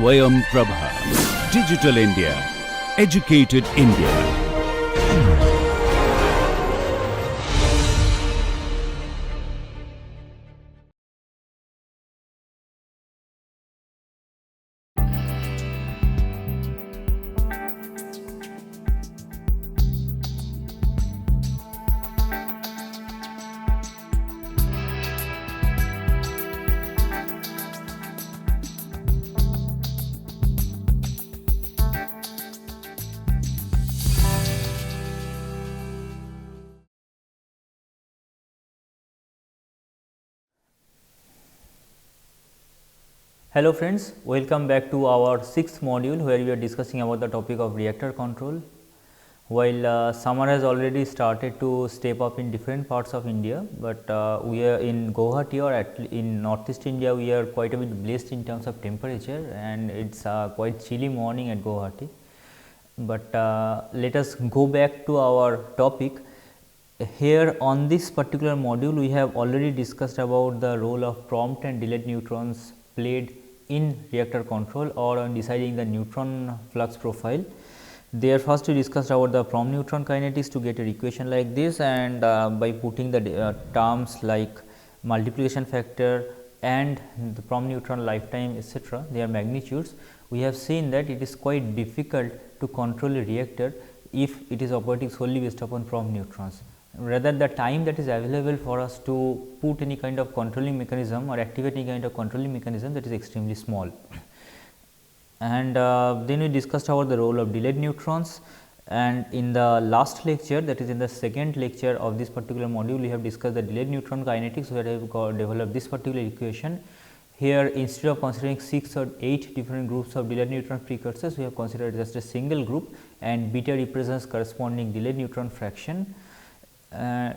Swayam Prabha. Digital India. Educated India. Hello friends, welcome back to our sixth module where we are discussing about the topic of reactor control. While summer has already started to step up in different parts of India, but we are in Guwahati or in northeast India, we are quite a bit blessed in terms of temperature, and it's quite chilly morning at Guwahati. But let us go back to our topic. Here on this particular module, we have already discussed about the role of prompt and delayed neutrons played in reactor control or on deciding the neutron flux profile. There first we discussed about the prompt neutron kinetics to get an equation like this, and by putting the terms like multiplication factor and the prompt neutron lifetime etc., their magnitudes, we have seen that it is quite difficult to control a reactor if it is operating solely based upon prompt neutrons. Rather, the time that is available for us to put any kind of controlling mechanism or activate any kind of controlling mechanism, that is extremely small. And then we discussed about the role of delayed neutrons, and in the last lecture, that is in the second lecture of this particular module, we have discussed the delayed neutron kinetics, where I have developed this particular equation. Here, instead of considering 6 or 8 different groups of delayed neutron precursors, we have considered just a single group, and beta represents corresponding delayed neutron fraction.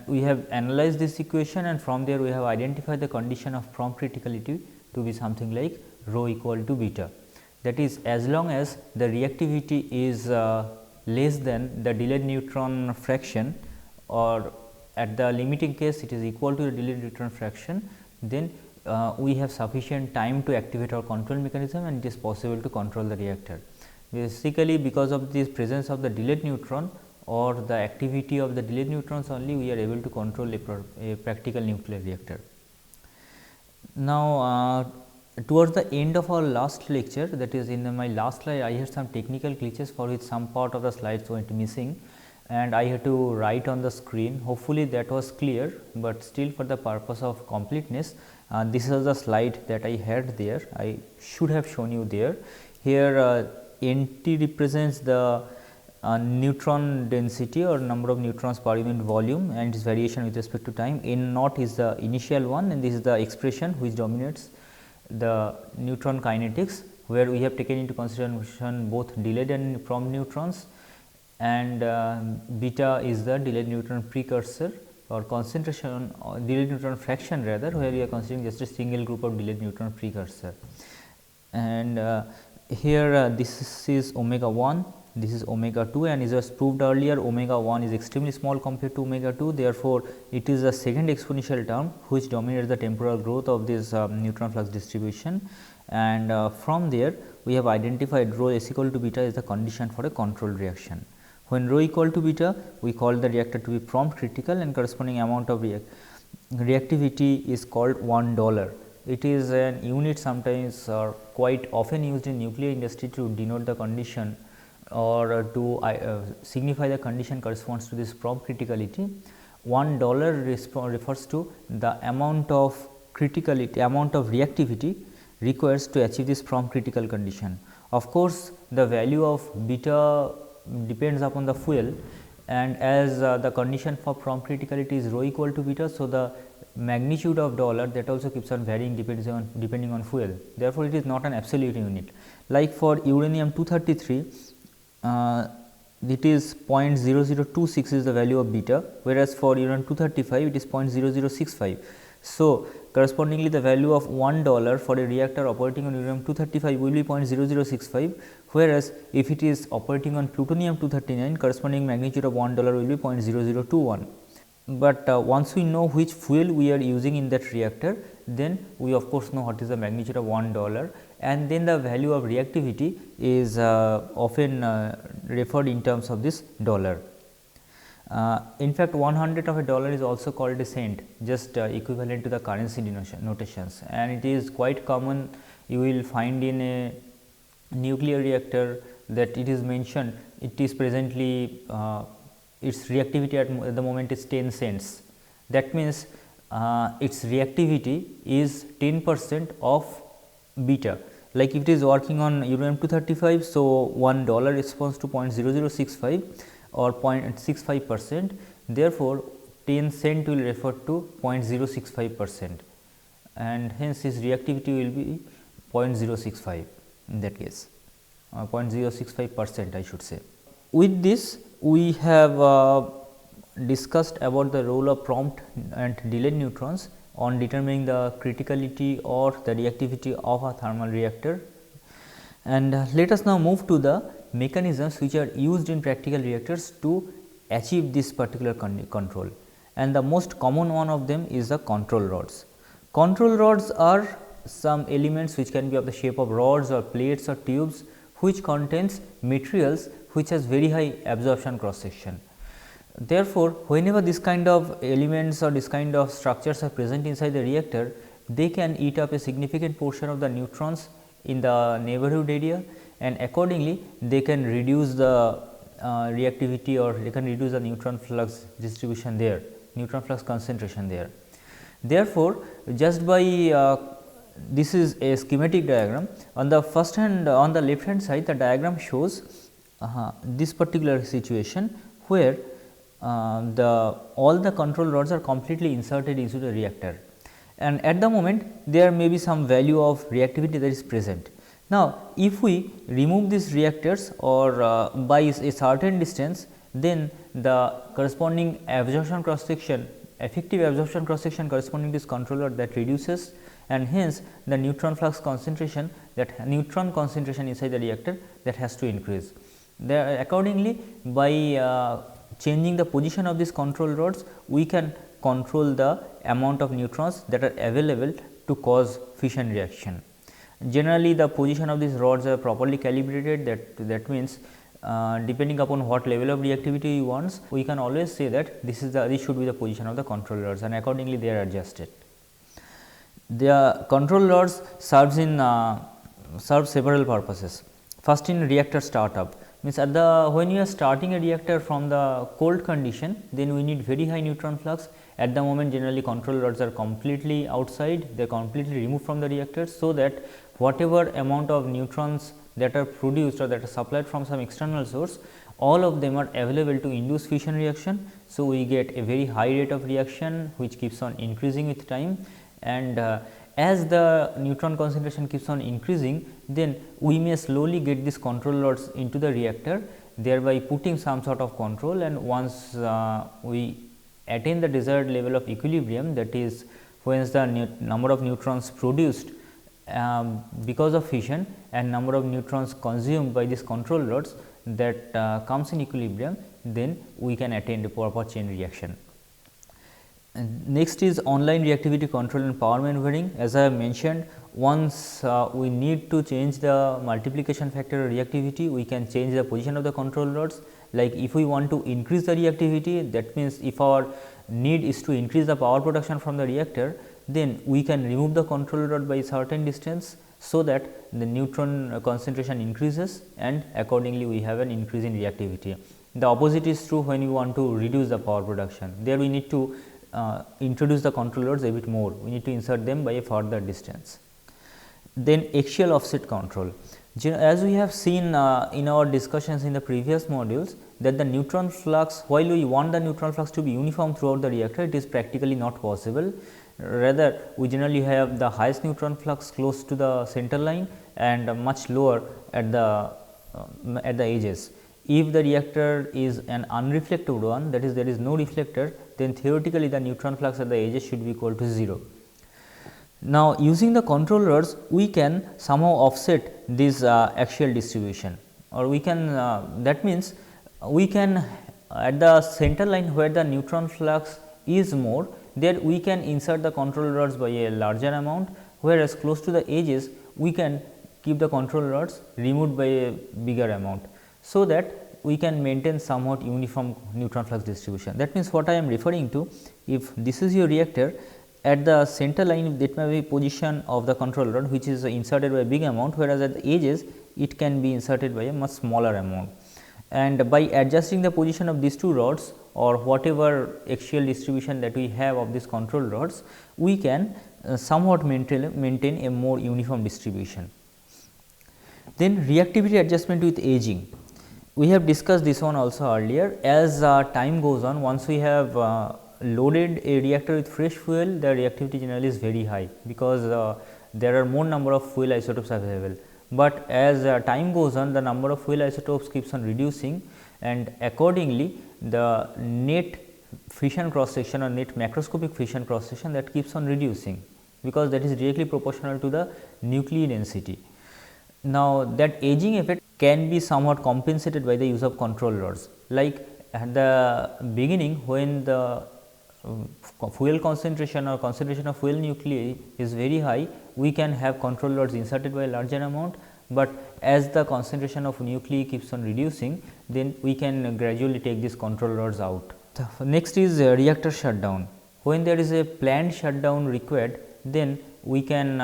We have analyzed this equation, and from there we have identified the condition of prompt criticality to be something like rho equal to beta. That is, as long as the reactivity is less than the delayed neutron fraction, or at the limiting case it is equal to the delayed neutron fraction, then we have sufficient time to activate our control mechanism, and it is possible to control the reactor. Basically, because of this presence of the delayed neutron or the activity of the delayed neutrons only, we are able to control a practical nuclear reactor. Now, towards the end of our last lecture, that is in my last slide, I had some technical glitches for which some part of the slides went missing, and I had to write on the screen. Hopefully, that was clear, but still for the purpose of completeness, this is the slide that I had there. I should have shown you there. Here, NT represents the neutron density or number of neutrons per unit volume, and its variation with respect to time. N naught is the initial one, and this is the expression which dominates the neutron kinetics, where we have taken into consideration both delayed and prompt neutrons, and beta is the delayed neutron precursor or concentration or delayed neutron fraction rather, where we are considering just a single group of delayed neutron precursor. And here this is omega 1, this is omega 2, and as was proved earlier, omega 1 is extremely small compared to omega 2. Therefore, it is the second exponential term which dominates the temporal growth of this neutron flux distribution, and from there we have identified rho s equal to beta is the condition for a controlled reaction. When rho equal to beta, we call the reactor to be prompt critical, and corresponding amount of reactivity is called $1. It is an unit sometimes or quite often used in nuclear industry to denote the condition or to signify the condition corresponds to this prompt criticality. $1 refers to the amount of criticality, amount of reactivity requires to achieve this prompt critical condition. Of course, the value of beta depends upon the fuel, and as the condition for prompt criticality is rho equal to beta, so the magnitude of dollar that also keeps on varying depending on fuel. Therefore, it is not an absolute unit. Like for uranium 233, it is 0.0026 is the value of beta, whereas for uranium 235 it is 0.0065. So, correspondingly the value of $1 for a reactor operating on uranium 235 will be 0.0065, whereas if it is operating on plutonium 239, corresponding magnitude of $1 will be 0.0021. But once we know which fuel we are using in that reactor, then we of course know what is the magnitude of $1, and then the value of reactivity is often referred in terms of this dollar. In fact, 100 of a dollar is also called a cent, just equivalent to the currency notations, and it is quite common. You will find in a nuclear reactor that it is mentioned, it is presently its reactivity at the moment is 10 cents. That means its reactivity is 10% of beta. Like if it is working on uranium 235, so $1 responds to 0.0065 or 0.65%. Therefore, 10 cent will refer to 0.065%, and hence his reactivity will be 0.065 in that case, 0.065% I should say. With this, we have discussed about the role of prompt and delayed neutrons on determining the criticality or the reactivity of a thermal reactor. And let us now move to the mechanisms which are used in practical reactors to achieve this particular control, and the most common one of them is the control rods. Control rods are some elements which can be of the shape of rods or plates or tubes, which contains materials which has very high absorption cross section. Therefore, whenever this kind of elements or this kind of structures are present inside the reactor, they can eat up a significant portion of the neutrons in the neighborhood area, and accordingly they can reduce the reactivity, or they can reduce the neutron flux distribution there, neutron flux concentration there. Therefore, just by this is a schematic diagram. On the first hand, on the left hand side, the diagram shows this particular situation where all the control rods are completely inserted into the reactor, and at the moment there may be some value of reactivity that is present. Now, if we remove these reactors or by a certain distance, then the corresponding absorption cross section, effective absorption cross section corresponding to this controller, that reduces, and hence the neutron flux concentration, that neutron concentration inside the reactor, that has to increase. There, accordingly, by changing the position of these control rods, we can control the amount of neutrons that are available to cause fission reaction. Generally, the position of these rods are properly calibrated. That means, depending upon what level of reactivity you want, we can always say that this should be the position of the control rods, and accordingly they are adjusted. The control rods serve several purposes. First, in reactor startup, means when you are starting a reactor from the cold condition, then we need very high neutron flux. At the moment, generally control rods are completely outside, they are completely removed from the reactor, so that whatever amount of neutrons that are produced or that are supplied from some external source, all of them are available to induce fission reaction. So, we get a very high rate of reaction which keeps on increasing with time, and as the neutron concentration keeps on increasing, then we may slowly get these control rods into the reactor, thereby putting some sort of control, and once we attain the desired level of equilibrium, that is when the number of neutrons produced because of fission and number of neutrons consumed by these control rods, that comes in equilibrium, then we can attain the proper chain reaction. And next is online reactivity control and power maneuvering. As I have mentioned, once we need to change the multiplication factor of reactivity, we can change the position of the control rods. Like if we want to increase the reactivity, that means if our need is to increase the power production from the reactor, then we can remove the control rod by a certain distance, so that the neutron concentration increases, and accordingly we have an increase in reactivity. The opposite is true when you want to reduce the power production. There we need to introduce the control rods a bit more, we need to insert them by a further distance. Then axial offset control. As we have seen in our discussions in the previous modules, that the neutron flux, while we want the neutron flux to be uniform throughout the reactor, it is practically not possible. Rather, we generally have the highest neutron flux close to the center line and much lower at the edges. If the reactor is an unreflected one, that is there is no reflector, then theoretically the neutron flux at the edges should be equal to 0. Now, using the control rods, we can somehow offset this axial distribution, or we can that means we can at the center line where the neutron flux is more, there we can insert the control rods by a larger amount, whereas close to the edges we can keep the control rods removed by a bigger amount, so that we can maintain somewhat uniform neutron flux distribution. That means, what I am referring to, if this is your reactor, at the center line that may be position of the control rod, which is inserted by a big amount, whereas at the edges it can be inserted by a much smaller amount. And by adjusting the position of these two rods, or whatever axial distribution that we have of these control rods, we can somewhat maintain a more uniform distribution. Then reactivity adjustment with aging. We have discussed this one also earlier. As time goes on, once we have loaded a reactor with fresh fuel, the reactivity generally is very high, because there are more number of fuel isotopes available. But as time goes on, the number of fuel isotopes keeps on reducing, and accordingly the net fission cross section or net macroscopic fission cross section, that keeps on reducing, because that is directly proportional to the nuclei density. Now, that aging effect can be somewhat compensated by the use of control rods. Like at the beginning, when the fuel concentration or concentration of fuel nuclei is very high, we can have control rods inserted by a larger amount, but as the concentration of nuclei keeps on reducing, then we can gradually take these control rods out. The next is reactor shutdown. When there is a planned shutdown required, then we can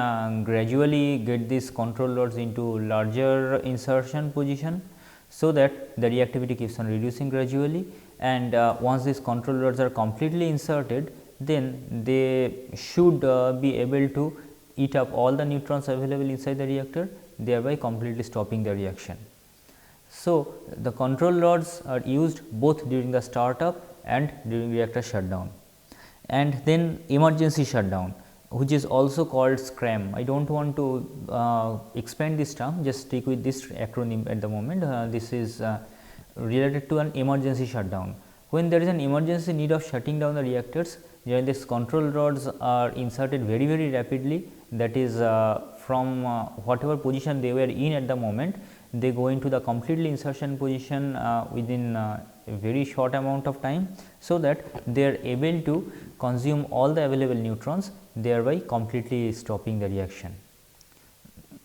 gradually get these control rods into larger insertion position, so that the reactivity keeps on reducing gradually, and once these control rods are completely inserted, then they should be able to eat up all the neutrons available inside the reactor, thereby completely stopping the reaction. So, the control rods are used both during the startup and during reactor shutdown. And then emergency shutdown, which is also called SCRAM. I do not want to expand this term, just stick with this acronym at the moment. This is related to an emergency shutdown. When there is an emergency need of shutting down the reactors, then these control rods are inserted very rapidly, that is from whatever position they were in at the moment, they go into the completely insertion position within a very short amount of time, so that they are able to consume all the available neutrons, thereby completely stopping the reaction.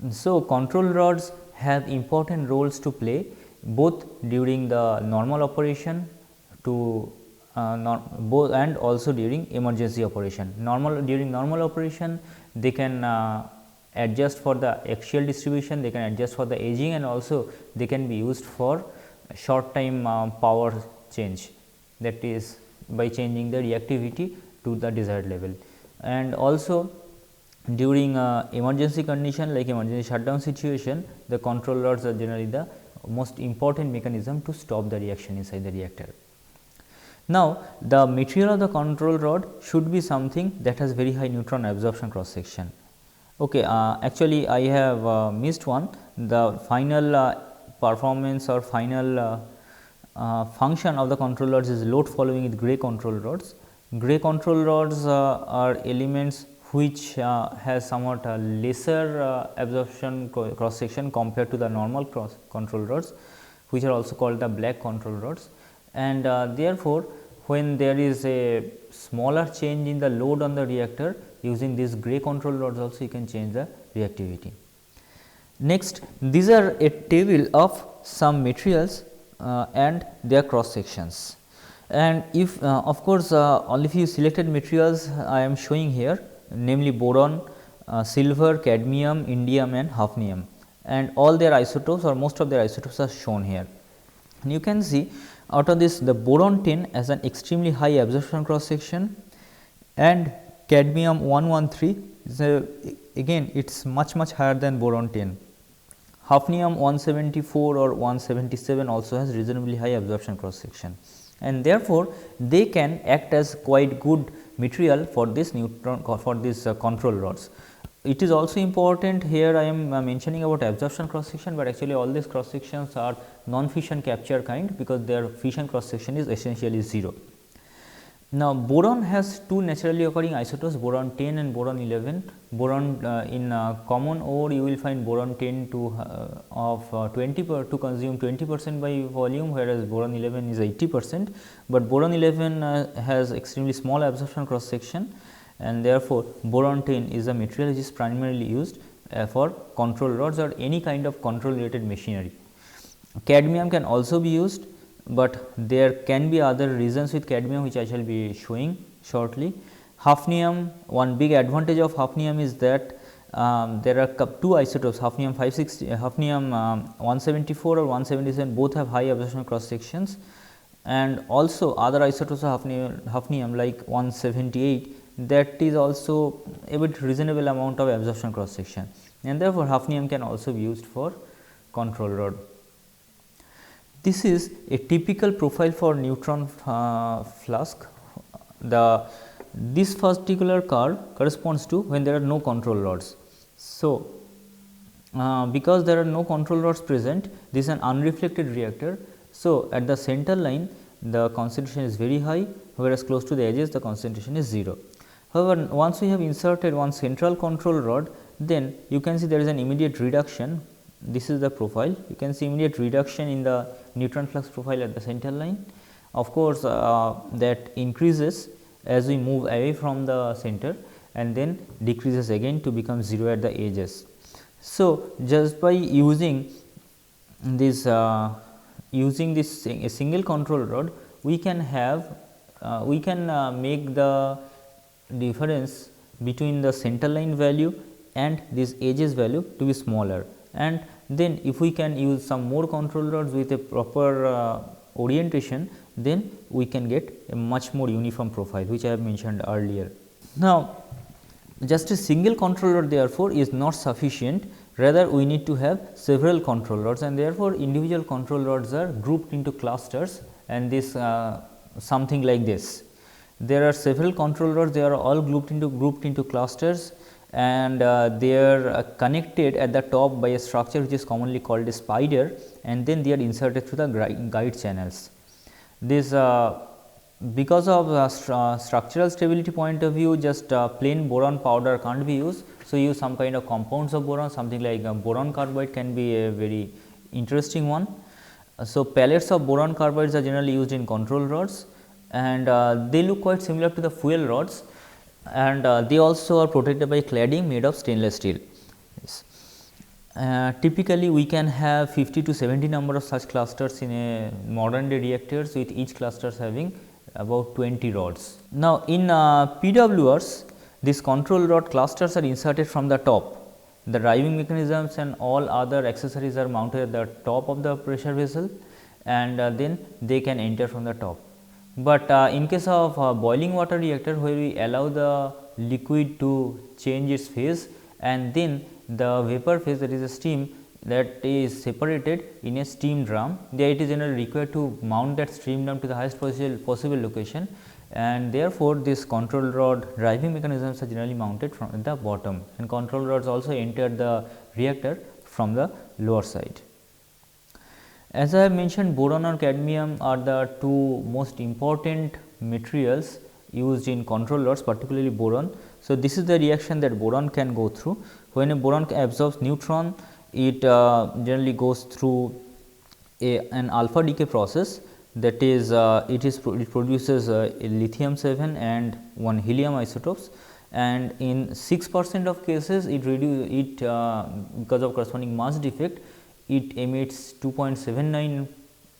So, control rods have important roles to play, both during the normal operation to both, and also during emergency operation. During normal operation, they can adjust for the axial distribution, they can adjust for the aging, and also they can be used for short time power change, that is by changing the reactivity to the desired level. And also during emergency condition like emergency shutdown situation, the control rods are generally the most important mechanism to stop the reaction inside the reactor. Now, the material of the control rod should be something that has very high neutron absorption cross section. Okay, actually I have missed one. The final performance or final function of the control rods is load following with gray control rods. Gray control rods are elements which has somewhat lesser absorption cross section compared to the normal control rods, which are also called the black control rods. And therefore, when there is a smaller change in the load on the reactor, using these gray control rods also you can change the reactivity. Next, these are a table of some materials and their cross sections. And if of course, only few selected materials I am showing here, namely boron, silver, cadmium, indium and hafnium, and all their isotopes or most of their isotopes are shown here. And you can see out of this, the boron 10 has an extremely high absorption cross section, and cadmium 113 is again it is much higher than boron 10. Hafnium 174 or 177 also has reasonably high absorption cross section, and therefore, they can act as quite good material for this control rods. It is also important here I am mentioning about absorption cross section, but actually all these cross sections are non fission capture kind, because their fission cross section is essentially 0. Now, boron has two naturally occurring isotopes, boron 10 and boron 11. Boron in common ore you will find boron 10 to consume 20% by volume, whereas boron 11 is 80%, but boron 11 has extremely small absorption cross section, and therefore, boron 10 is a material which is primarily used for control rods or any kind of control related machinery. Cadmium can also be used, but there can be other reasons with cadmium which I shall be showing shortly. Hafnium, one big advantage of hafnium is that there are two isotopes, hafnium 560, hafnium 174 or 177, both have high absorption cross sections, and also other isotopes of hafnium like 178, that is also a bit reasonable amount of absorption cross section, and therefore, hafnium can also be used for control rod. This is a typical profile for neutron flask. This particular curve corresponds to when there are no control rods. So, because there are no control rods present, this is an unreflected reactor. So, at the center line the concentration is very high, whereas close to the edges the concentration is 0. However, once we have inserted one central control rod, then you can see there is an immediate reduction. This is the profile, you can see immediate reduction in the neutron flux profile at the center line. Of course, that increases as we move away from the center and then decreases again to become 0 at the edges. So, just by using this a single control rod, we can have make the difference between the center line value and this edges value to be smaller, and then if we can use some more control rods with a proper orientation, then we can get a much more uniform profile, which I have mentioned earlier. Now, just a single control rod therefore is not sufficient, rather we need to have several control rods, and therefore, individual control rods are grouped into clusters, and this something like this. There are several control rods, they are all grouped into clusters, and they are connected at the top by a structure which is commonly called a spider, and then they are inserted through the guide channels. This because of structural stability point of view, just plain boron powder can't be used. So, use some kind of compounds of boron, something like boron carbide can be a very interesting one. So, pellets of boron carbides are generally used in control rods, and they look quite similar to the fuel rods, and they also are protected by cladding made of stainless steel. Yes. Typically, we can have 50 to 70 number of such clusters in a modern day reactors, with each clusters having about 20 rods. Now, in PWRs, these control rod clusters are inserted from the top. The driving mechanisms and all other accessories are mounted at the top of the pressure vessel, and then they can enter from the top. But in case of boiling water reactor, where we allow the liquid to change its phase, and then the vapor phase, that is a steam, that is separated in a steam drum, there it is generally required to mount that steam drum to the highest possible location, and therefore, this control rod driving mechanisms are generally mounted from the bottom, and control rods also enter the reactor from the lower side. As I have mentioned, boron or cadmium are the two most important materials used in control rods, particularly boron. So, this is the reaction that boron can go through. When a boron absorbs neutron, it generally goes through an alpha decay process, that is it produces lithium-7 and 1 helium isotopes, and in 6% of cases because of corresponding mass defect, it emits 2.79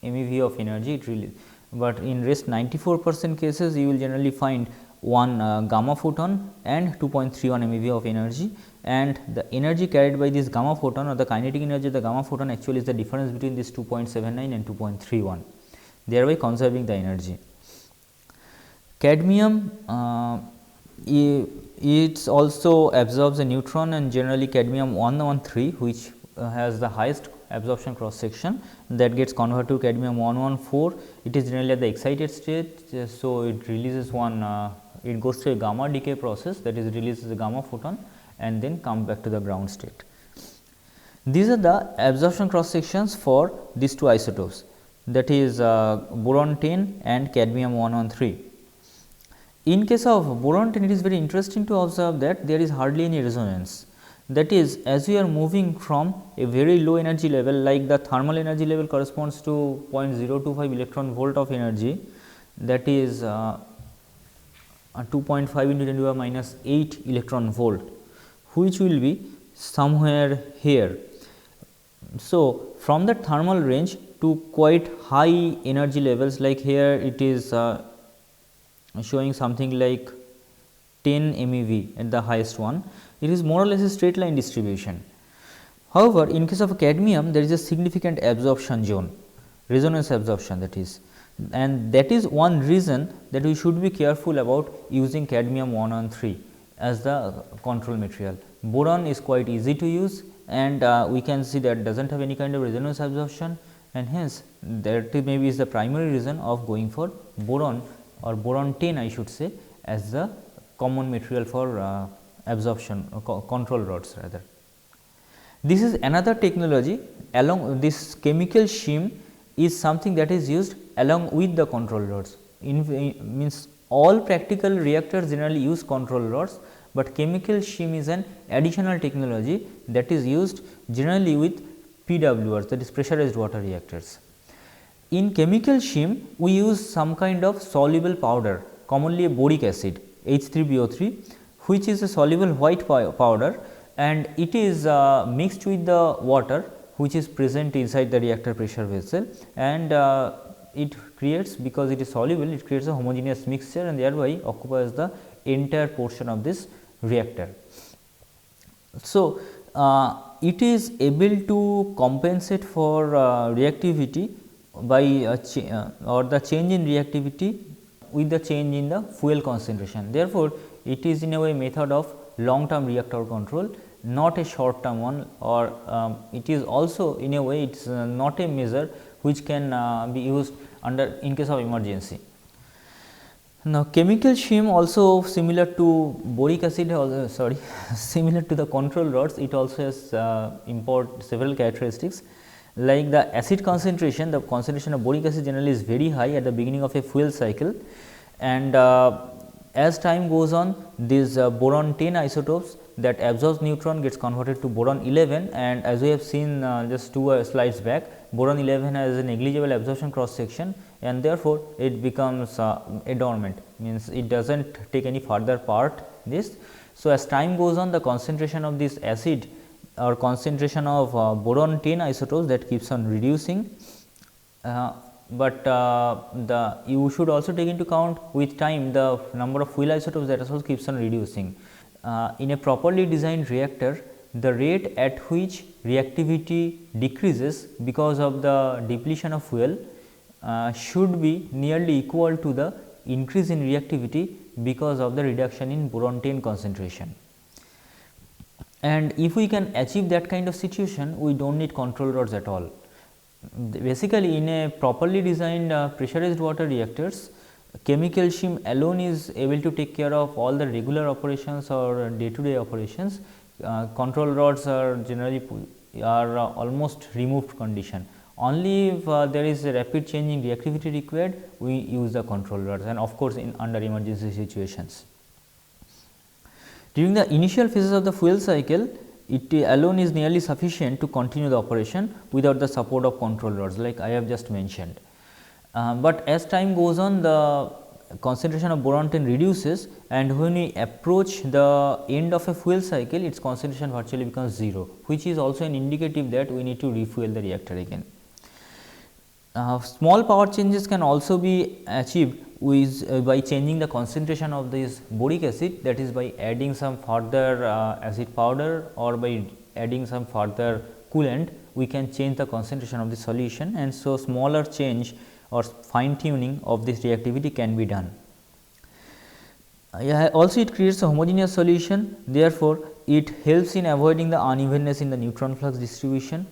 MeV of energy, but in rest 94% cases you will generally find 1 gamma photon and 2.31 MeV of energy, and the energy carried by this gamma photon, or the kinetic energy of the gamma photon, actually is the difference between this 2.79 and 2.31, thereby conserving the energy. Cadmium it also absorbs a neutron, and generally cadmium 113, which has the highest absorption cross section, that gets converted to cadmium 114. It is generally at the excited state. So, it releases it goes through a gamma decay process, that is releases a gamma photon and then come back to the ground state. These are the absorption cross sections for these two isotopes, that is boron 10 and cadmium 113. In case of boron 10, it is very interesting to observe that there is hardly any resonance. That is, as we are moving from a very low energy level, like the thermal energy level corresponds to 0.025 electron volt of energy, that is 2.5 into 10 to the minus 8 electron volt, which will be somewhere here. So, from the thermal range to quite high energy levels, like here it is showing something like 10 MeV at the highest one, it is more or less a straight line distribution. However, in case of cadmium there is a significant absorption zone, resonance absorption, that is, and that is one reason that we should be careful about using cadmium 113 as the control material. Boron is quite easy to use, and we can see that does not have any kind of resonance absorption, and hence that maybe is the primary reason of going for boron or boron 10 I should say as the common material for absorption or control rods rather. This is another technology along this chemical shim is something that is used along with the control rods. Means all practical reactors generally use control rods, but chemical shim is an additional technology that is used generally with PWRs, that is pressurized water reactors. In chemical shim we use some kind of soluble powder, commonly a boric acid H3BO3, which is a soluble white powder, and it is mixed with the water which is present inside the reactor pressure vessel, and it creates, because it is soluble, it creates a homogeneous mixture and thereby occupies the entire portion of this reactor. So, it is able to compensate for reactivity by or the change in reactivity with the change in the fuel concentration. Therefore, it is in a way method of long term reactor control, not a short term one, or it is also in a way it is not a measure which can be used under in case of emergency. Now, chemical shim also similar to boric acid, similar to the control rods, it also has several characteristics, like the acid concentration. The concentration of boric acid generally is very high at the beginning of a fuel cycle, and as time goes on, these boron 10 isotopes that absorbs neutron gets converted to boron 11, and as we have seen just 2 slides back, boron 11 has a negligible absorption cross section, and therefore, it becomes adornant, means it does not take any further part this. So, as time goes on, the concentration of this acid or concentration of boron 10 isotopes that keeps on reducing, but you should also take into account with time the number of fuel isotopes that also keeps on reducing. In a properly designed reactor, the rate at which reactivity decreases because of the depletion of fuel should be nearly equal to the increase in reactivity because of the reduction in boron 10 concentration. And if we can achieve that kind of situation, we do not need control rods at all. Basically, in a properly designed pressurized water reactors, chemical shim alone is able to take care of all the regular operations or day to day operations. Control rods are generally almost removed condition. Only if there is a rapid change in reactivity required, we use the control rods, and of course, in under emergency situations. During the initial phases of the fuel cycle, it alone is nearly sufficient to continue the operation without the support of control rods, like I have just mentioned. But as time goes on, the concentration of boron 10 reduces, and when we approach the end of a fuel cycle, its concentration virtually becomes 0, which is also an indicative that we need to refuel the reactor again. Small power changes can also be achieved with by changing the concentration of this boric acid, that is by adding some further acid powder or by adding some further coolant, we can change the concentration of the solution, and so smaller change or fine tuning of this reactivity can be done. Also it creates a homogeneous solution, therefore, it helps in avoiding the unevenness in the neutron flux distribution.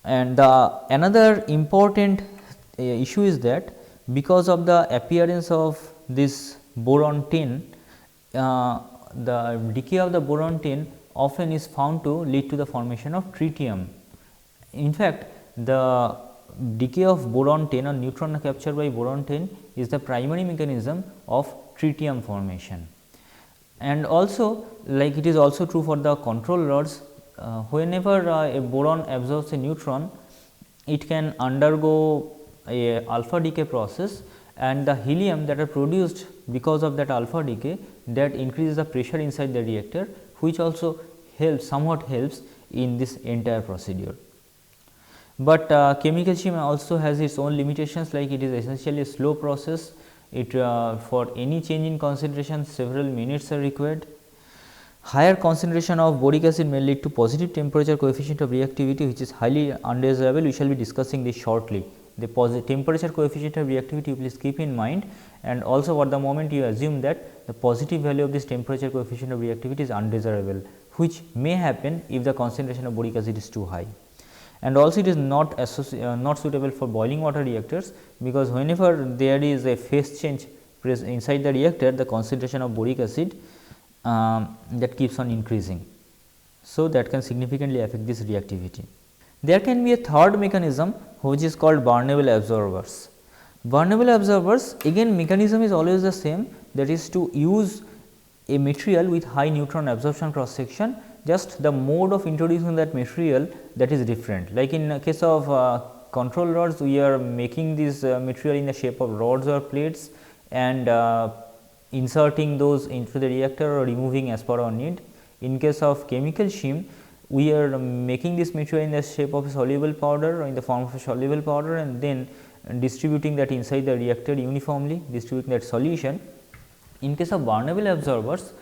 And another important issue is that because of the appearance of this boron 10, the decay of the boron 10 often is found to lead to the formation of tritium. In fact, the decay of boron 10 or neutron capture by boron 10 is the primary mechanism of tritium formation. And also, like it is also true for the control rods, whenever a boron absorbs a neutron, it can undergo a alpha decay process, and the helium that are produced because of that alpha decay, that increases the pressure inside the reactor, which also somewhat helps in this entire procedure. But chemical shim also has its own limitations, like it is essentially a slow process. It for any change in concentration several minutes are required. Higher concentration of boric acid may lead to positive temperature coefficient of reactivity, which is highly undesirable. We shall be discussing this shortly. The positive temperature coefficient of reactivity, please keep in mind, and also for the moment you assume that the positive value of this temperature coefficient of reactivity is undesirable, which may happen if the concentration of boric acid is too high. And also it is not suitable for boiling water reactors, because whenever there is a phase change inside the reactor, the concentration of boric acid that keeps on increasing. So, that can significantly affect this reactivity. There can be a third mechanism which is called burnable absorbers. Burnable absorbers, again mechanism is always the same, that is to use a material with high neutron absorption cross section, just the mode of introducing that material that is different. Like in case of control rods, we are making this material in the shape of rods or plates and inserting those into the reactor or removing as per our need. In case of chemical shim, we are making this material in the shape of a soluble powder or in the form of a soluble powder, and then distributing that inside the reactor uniformly, distributing that solution. In case of burnable absorbers,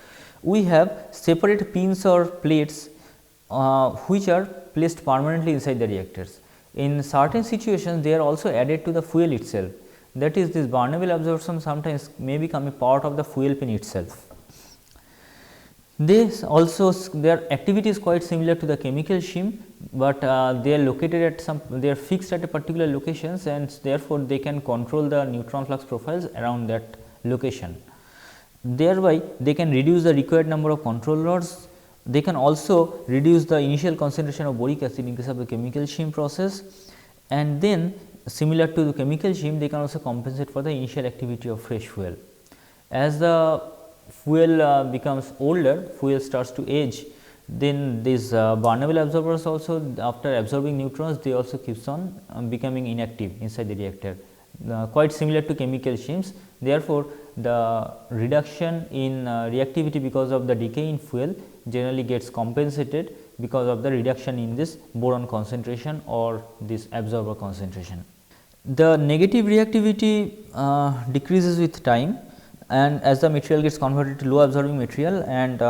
we have separate pins or plates which are placed permanently inside the reactors. In certain situations, they are also added to the fuel itself. That is, this burnable absorption sometimes may become a part of the fuel pin itself. This also, their activity is quite similar to the chemical shim, but they are located at some, they are fixed at a particular locations, and therefore, they can control the neutron flux profiles around that location. Thereby, they can reduce the required number of control rods. They can also reduce the initial concentration of boric acid in case of the chemical shim process, and then similar to the chemical shim, they can also compensate for the initial activity of fresh fuel. As the fuel becomes older, fuel starts to age, then these burnable absorbers also, after absorbing neutrons, they also keeps on becoming inactive inside the reactor, quite similar to chemical shims. Therefore, the reduction in reactivity because of the decay in fuel generally gets compensated because of the reduction in this boron concentration or this absorber concentration. The negative reactivity decreases with time, and as the material gets converted to low absorbing material, and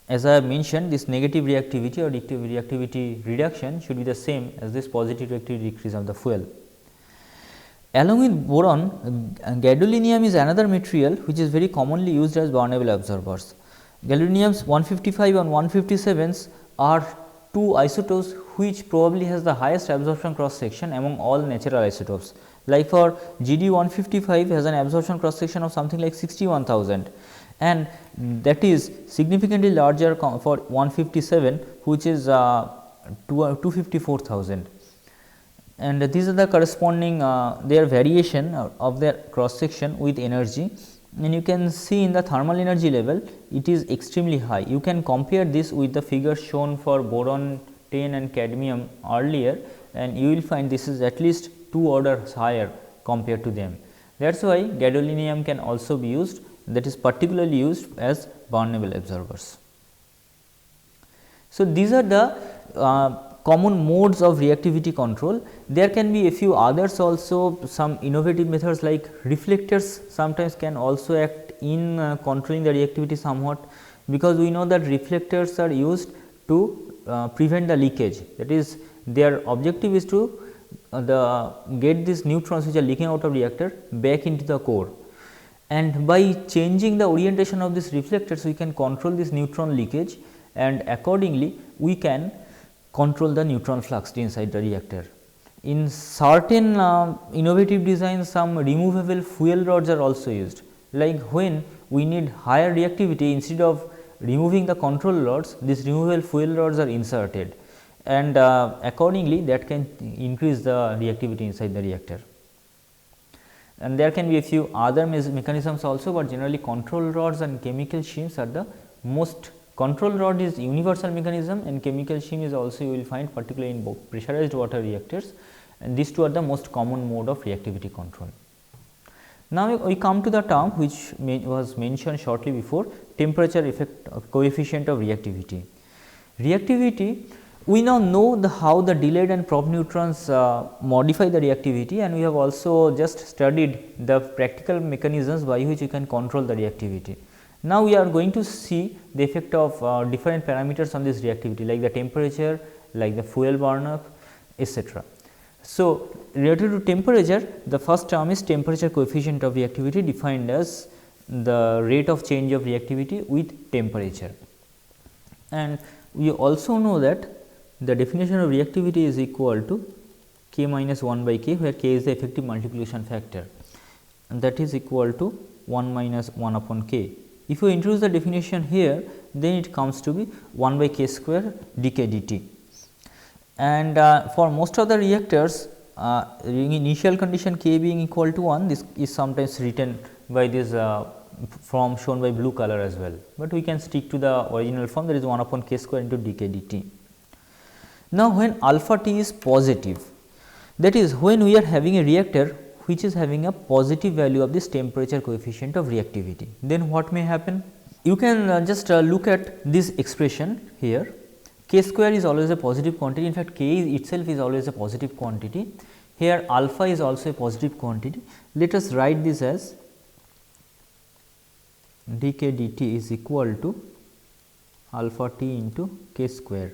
as I have mentioned, this negative reactivity or reactivity reduction should be the same as this positive reactivity decrease of the fuel. Along with boron, gadolinium is another material which is very commonly used as burnable absorbers. Gadoliniums 155 and 157s are two isotopes which probably has the highest absorption cross section among all natural isotopes. Like for GD 155 has an absorption cross section of something like 61,000, and that is significantly larger for 157, which is 254,000. And these are the corresponding their variation of their cross section with energy, and you can see in the thermal energy level it is extremely high. You can compare this with the figure shown for boron 10 and cadmium earlier, and you will find this is at least 2 orders higher compared to them. That is why gadolinium can also be used, that is particularly used as burnable absorbers. So, these are the common modes of reactivity control. There can be a few others also, some innovative methods like reflectors sometimes can also act in controlling the reactivity somewhat, because we know that reflectors are used to prevent the leakage. That is, their objective is to get these neutrons which are leaking out of reactor back into the core, and by changing the orientation of these reflectors we can control this neutron leakage, and accordingly we can control the neutron flux inside the reactor. In certain innovative designs, some removable fuel rods are also used, like when we need higher reactivity, instead of removing the control rods, these removable fuel rods are inserted, and accordingly that can increase the reactivity inside the reactor. And there can be a few other mechanisms also, but generally control rods and chemical shims are the most. Control rod is universal mechanism, and chemical shim is also you will find particularly in pressurized water reactors, and these two are the most common mode of reactivity control. Now, we come to the term which was mentioned shortly before, temperature effect coefficient of reactivity. Reactivity, we now know how the delayed and probe neutrons modify the reactivity, and we have also just studied the practical mechanisms by which you can control the reactivity. Now, we are going to see the effect of different parameters on this reactivity, like the temperature, like the fuel burn up, etc. So, related to temperature, the first term is temperature coefficient of reactivity, defined as the rate of change of reactivity with temperature. And we also know that the definition of reactivity is equal to k minus 1 by k, where k is the effective multiplication factor, and that is equal to 1 minus 1 upon k. If you introduce the definition here, then it comes to be 1 by k square dk dt. And for most of the reactors, initial condition k being equal to 1, this is sometimes written by this form shown by blue color as well, but we can stick to the original form, that is 1 upon k square into dk dt. Now, when alpha t is positive, that is when we are having a reactor which is having a positive value of this temperature coefficient of reactivity, then what may happen? You can just look at this expression here. K square is always a positive quantity, in fact, k itself is always a positive quantity. Here alpha is also a positive quantity. Let us write this as dk dt is equal to alpha t into k square.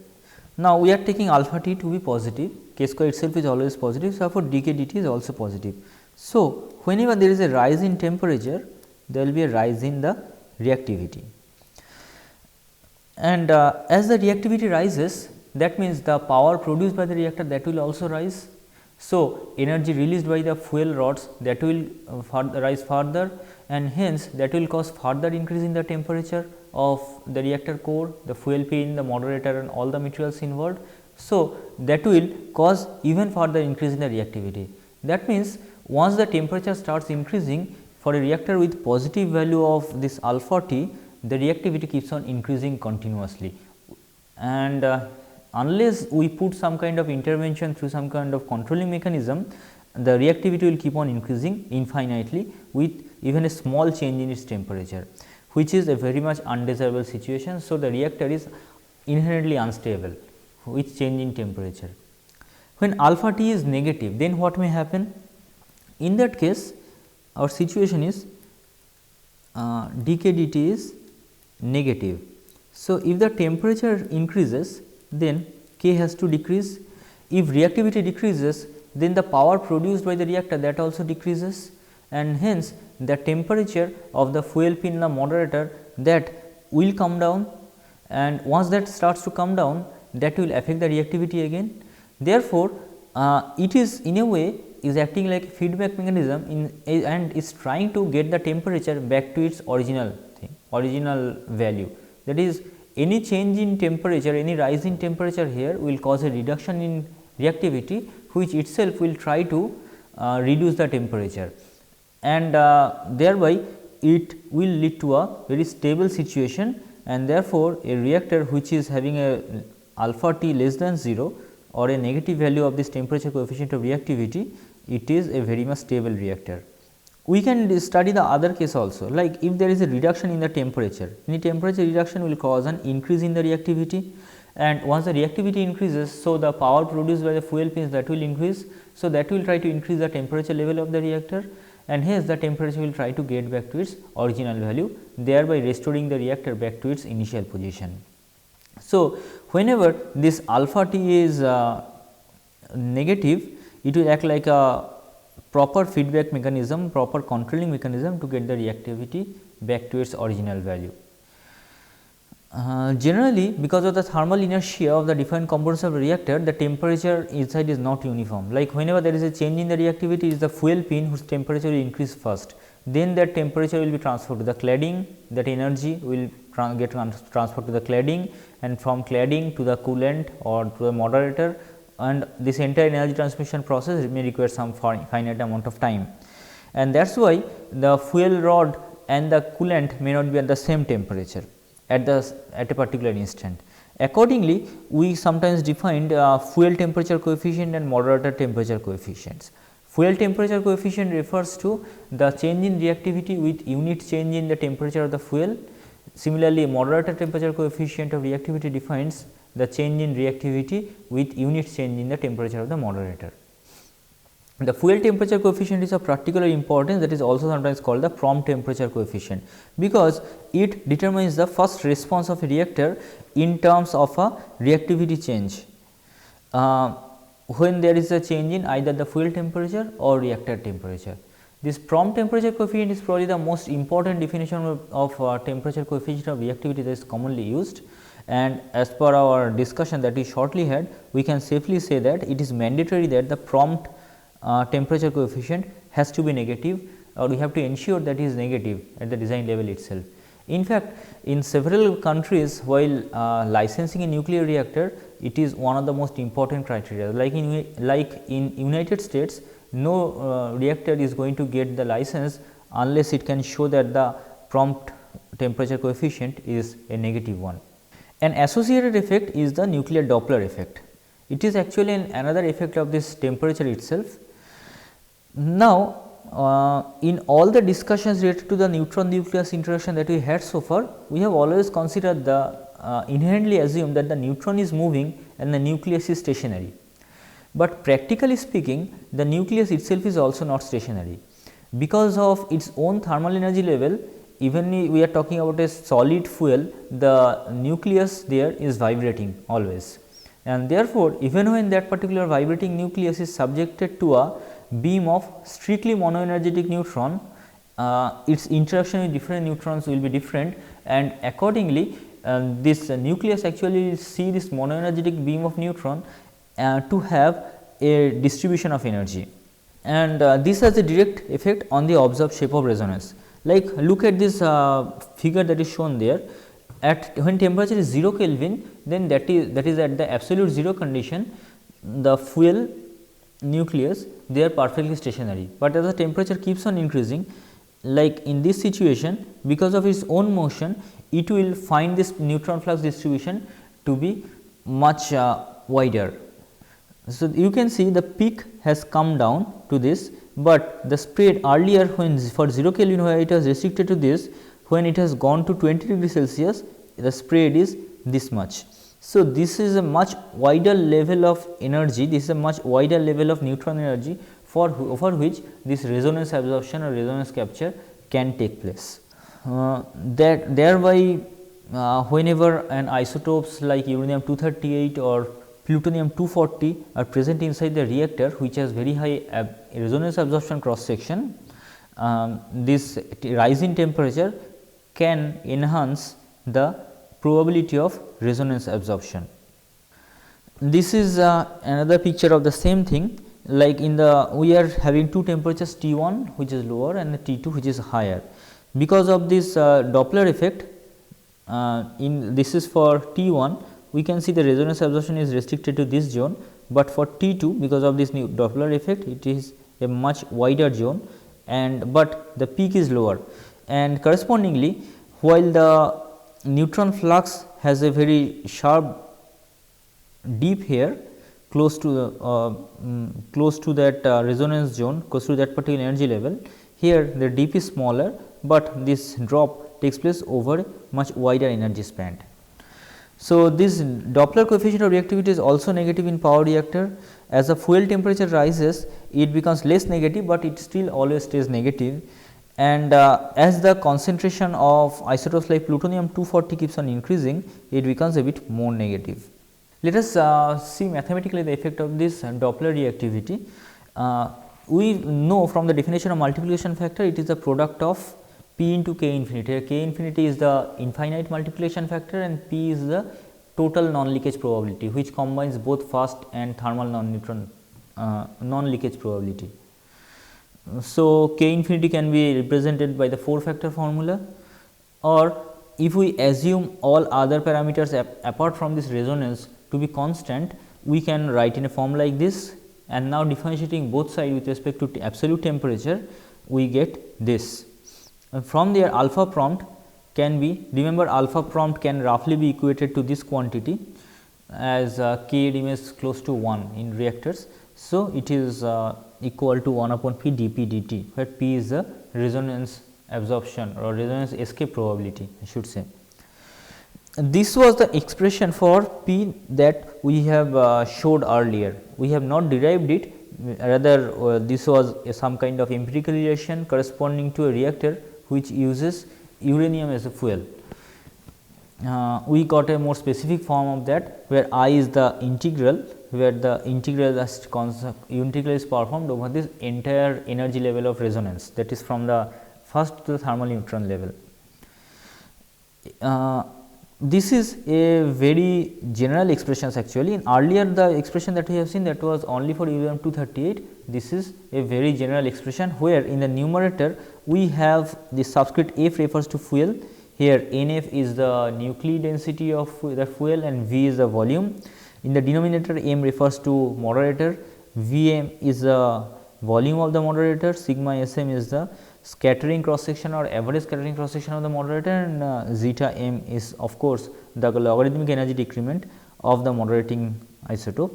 Now, we are taking alpha t to be positive, k square itself is always positive, so therefore, dk dt is also positive. So, whenever there is a rise in temperature, there will be a rise in the reactivity, and as the reactivity rises, that means the power produced by the reactor, that will also rise. So, energy released by the fuel rods, that will rise further, and hence that will cause further increase in the temperature of the reactor core, the fuel pin, the moderator, and all the materials involved. So, that will cause even further increase in the reactivity. That means, once the temperature starts increasing, for a reactor with positive value of this alpha t, the reactivity keeps on increasing continuously, and unless we put some kind of intervention through some kind of controlling mechanism, the reactivity will keep on increasing infinitely with even a small change in its temperature, which is a very much undesirable situation. So, the reactor is inherently unstable with change in temperature. When alpha t is negative, then what may happen? In that case, our situation is dk dt is negative. So, if the temperature increases, then k has to decrease. If reactivity decreases, then the power produced by the reactor, that also decreases, and hence the temperature of the fuel pin, the moderator, that will come down, and once that starts to come down, that will affect the reactivity again. Therefore, it is in a way is acting like a feedback mechanism and is trying to get the temperature back to its original value. That is, any change in temperature, any rise in temperature here will cause a reduction in reactivity, which itself will try to reduce the temperature, and thereby it will lead to a very stable situation, and therefore, a reactor which is having a alpha t less than 0 or a negative value of this temperature coefficient of reactivity, it is a very much stable reactor. We can study the other case also, like if there is a reduction in the temperature, any temperature reduction will cause an increase in the reactivity, and once the reactivity increases, so the power produced by the fuel pins, that will increase. So, that will try to increase the temperature level of the reactor, and hence the temperature will try to get back to its original value, thereby restoring the reactor back to its initial position. So, whenever this alpha t is negative, it will act like a proper feedback mechanism, proper controlling mechanism to get the reactivity back to its original value. Generally, because of the thermal inertia of the different components of a reactor, the temperature inside is not uniform. Like whenever there is a change in the reactivity, it is the fuel pin whose temperature will increase first, then that temperature will be transferred to the cladding, that energy will get transferred to the cladding, and from cladding to the coolant or to the moderator, and this entire energy transmission process may require some finite amount of time. And that is why the fuel rod and the coolant may not be at the same temperature at a particular instant. Accordingly, we sometimes defined fuel temperature coefficient and moderator temperature coefficients. Fuel temperature coefficient refers to the change in reactivity with unit change in the temperature of the fuel. Similarly, moderator temperature coefficient of reactivity defines the change in reactivity with unit change in the temperature of the moderator. The fuel temperature coefficient is of particular importance, that is also sometimes called the prompt temperature coefficient, because it determines the first response of a reactor in terms of a reactivity change when there is a change in either the fuel temperature or reactor temperature. This prompt temperature coefficient is probably the most important definition of temperature coefficient of reactivity that is commonly used, and as per our discussion that we shortly had, we can safely say that it is mandatory that the prompt temperature coefficient has to be negative, or we have to ensure that it is negative at the design level itself. In fact, in several countries, while licensing a nuclear reactor, it is one of the most important criteria. Like in United States, no reactor is going to get the license unless it can show that the prompt temperature coefficient is a negative one. An associated effect is the nuclear Doppler effect. It is actually another effect of this temperature itself. Now, in all the discussions related to the neutron nucleus interaction that we had so far, we have always considered the inherently assumed that the neutron is moving and the nucleus is stationary. But practically speaking, the nucleus itself is also not stationary, because of its own thermal energy level. Even we are talking about a solid fuel, the nucleus there is vibrating always, and therefore, even when that particular vibrating nucleus is subjected to a beam of strictly monoenergetic neutron, its interaction with different neutrons will be different, and accordingly this nucleus actually see this monoenergetic beam of neutron to have a distribution of energy, and this has a direct effect on the observed shape of resonance. Like look at this figure that is shown there. At when temperature is 0 Kelvin, then that is at the absolute 0 condition, the fuel nucleus, they are perfectly stationary, but as the temperature keeps on increasing, like in this situation, because of its own motion, it will find this neutron flux distribution to be much wider. So, you can see the peak has come down to this, but the spread earlier when for 0 Kelvin where it was restricted to this, when it has gone to 20 degrees Celsius, the spread is this much. So, this is a much wider level of energy, this is a much wider level of neutron energy for which this resonance absorption or resonance capture can take place. That thereby whenever an isotopes like uranium 238 or plutonium 240 are present inside the reactor which has very high resonance absorption cross section, this rise in temperature can enhance the probability of resonance absorption. This is another picture of the same thing, like in the we are having two temperatures T1 which is lower and the T2 which is higher. Because of this Doppler effect, in this is for T1, we can see the resonance absorption is restricted to this zone, but for T2 because of this new Doppler effect it is a much wider zone, and but the peak is lower, and correspondingly while the neutron flux has a very sharp deep here close to that resonance zone, close to that particular energy level, here the deep is smaller, but this drop takes place over much wider energy span. So, this Doppler coefficient of reactivity is also negative in power reactor. As the fuel temperature rises, it becomes less negative, but it still always stays negative, and as the concentration of isotopes like plutonium 240 keeps on increasing, it becomes a bit more negative. Let us see mathematically the effect of this Doppler reactivity. We know from the definition of multiplication factor, it is the product of P into K infinity. K infinity is the infinite multiplication factor and P is the total non-leakage probability, which combines both fast and thermal non-neutron non-leakage probability. So, K infinity can be represented by the 4 factor formula, or if we assume all other parameters apart from this resonance to be constant, we can write in a form like this, and now differentiating both sides with respect to absolute temperature, we get this. And from there alpha prompt can be, remember alpha prompt can roughly be equated to this quantity as K remains close to 1 in reactors. So, it is equal to 1 upon P dP dt, where P is the resonance absorption or resonance escape probability I should say. This was the expression for P that we have showed earlier. We have not derived it, rather this was some kind of empirical relation corresponding to a reactor which uses uranium as a fuel. We got a more specific form of that, where I is the integral, where the integral is performed over this entire energy level of resonance, that is from the first to the thermal neutron level. This is a very general expressions actually. In earlier the expression that we have seen, that was only for uranium-238. This is a very general expression, where in the numerator we have the subscript F refers to fuel. Here NF is the nuclear density of the fuel and V is the volume. In the denominator, M refers to moderator, Vm is the volume of the moderator, sigma Sm is the scattering cross section or average scattering cross section of the moderator, and zeta m is of course the logarithmic energy decrement of the moderating isotope.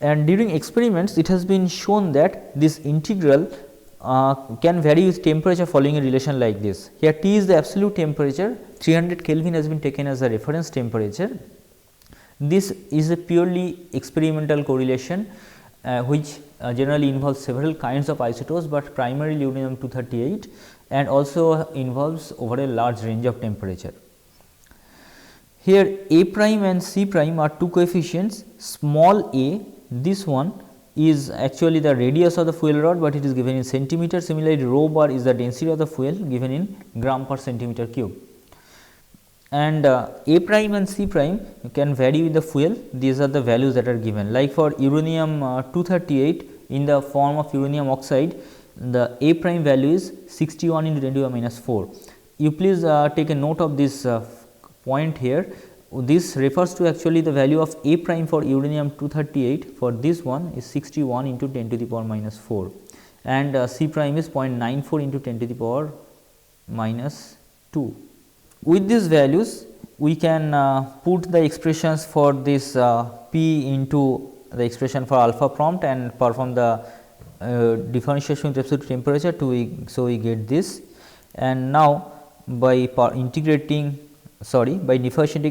And during experiments, it has been shown that this integral can vary with temperature following a relation like this. Here T is the absolute temperature, 300 Kelvin has been taken as a reference temperature. This is a purely experimental correlation which generally involves several kinds of isotopes, but primarily uranium-238 and also involves over a large range of temperature. Here A prime and C prime are two coefficients. Small a, this one is actually the radius of the fuel rod, but it is given in centimeter. Similarly, rho bar is the density of the fuel given in gram per centimeter cube. And A prime and C prime can vary with the fuel. These are the values that are given. Like for uranium-238 in the form of uranium oxide, the A prime value is 61 into 10 to the minus 4. You please take a note of this point here. This refers to actually the value of A prime for uranium-238 for this one is 61 into 10 to the power minus 4, and C prime is 0.94 into 10 to the power minus 2. With these values, we can put the expressions for this P into the expression for alpha prompt and perform the differentiation with respect to temperature so we get this. And now, by differentiating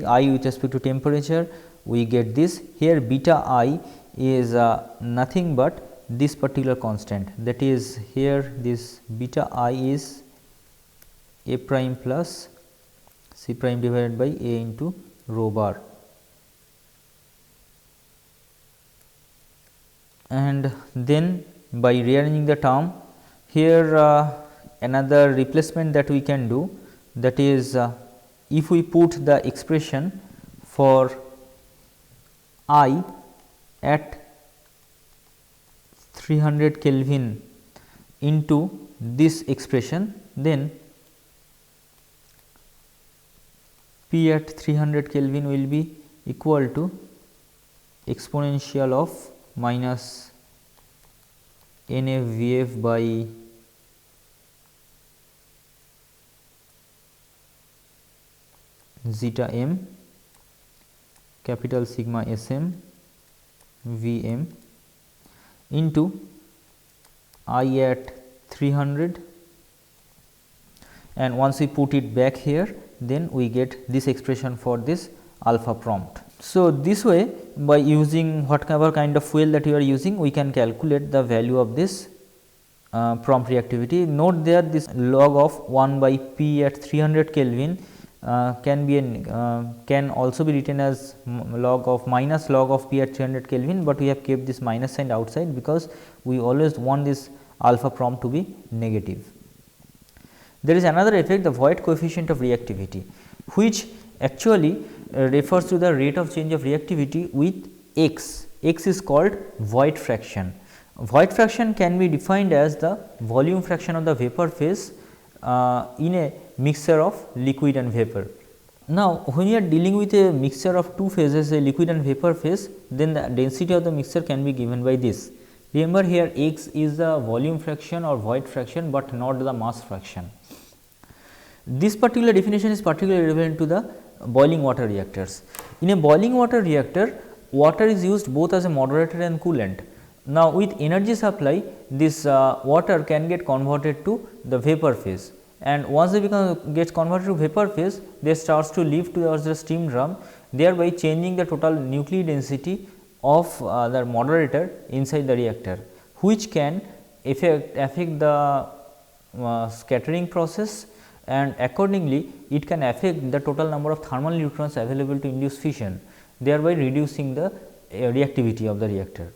I with respect to temperature, we get this. Here beta I is nothing but this particular constant, that is here this beta I is A prime plus C prime divided by A into rho bar. And then by rearranging the term, here another replacement that we can do, that is if we put the expression for I at 300 Kelvin into this expression, then P at 300 Kelvin will be equal to exponential of minus NFVF by zeta m capital sigma Sm Vm into I at 300, and once we put it back here, then we get this expression for this alpha prompt. So, this way, by using whatever kind of fuel that you are using, we can calculate the value of this prompt reactivity. Note there this log of 1 by P at 300 Kelvin can also be written as minus log of P at 300 Kelvin, but we have kept this minus sign outside because we always want this alpha prompt to be negative. There is another effect, the void coefficient of reactivity, which actually refers to the rate of change of reactivity with x. X is called void fraction. Void fraction can be defined as the volume fraction of the vapor phase in a mixture of liquid and vapor. Now, when you are dealing with a mixture of two phases, a liquid and vapor phase, then the density of the mixture can be given by this. Remember, here x is the volume fraction or void fraction, but not the mass fraction. This particular definition is particularly relevant to the boiling water reactors. In a boiling water reactor, water is used both as a moderator and coolant. Now, with energy supply, this water can get converted to the vapor phase, and once they gets converted to vapor phase, they starts to lift towards the steam drum, thereby changing the total nuclear density of the moderator inside the reactor, which can affect the scattering process, and accordingly it can affect the total number of thermal neutrons available to induce fission, thereby reducing the reactivity of the reactor.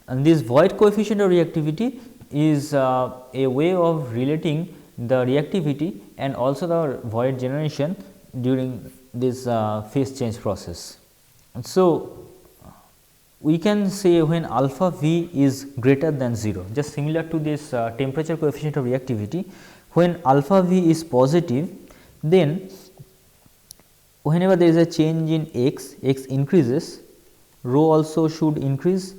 And this void coefficient of reactivity is a way of relating the reactivity and also the void generation during this phase change process. And so, we can say when alpha V is greater than 0, just similar to this temperature coefficient of reactivity. When alpha V is positive, then whenever there is a change in x increases, rho also should increase,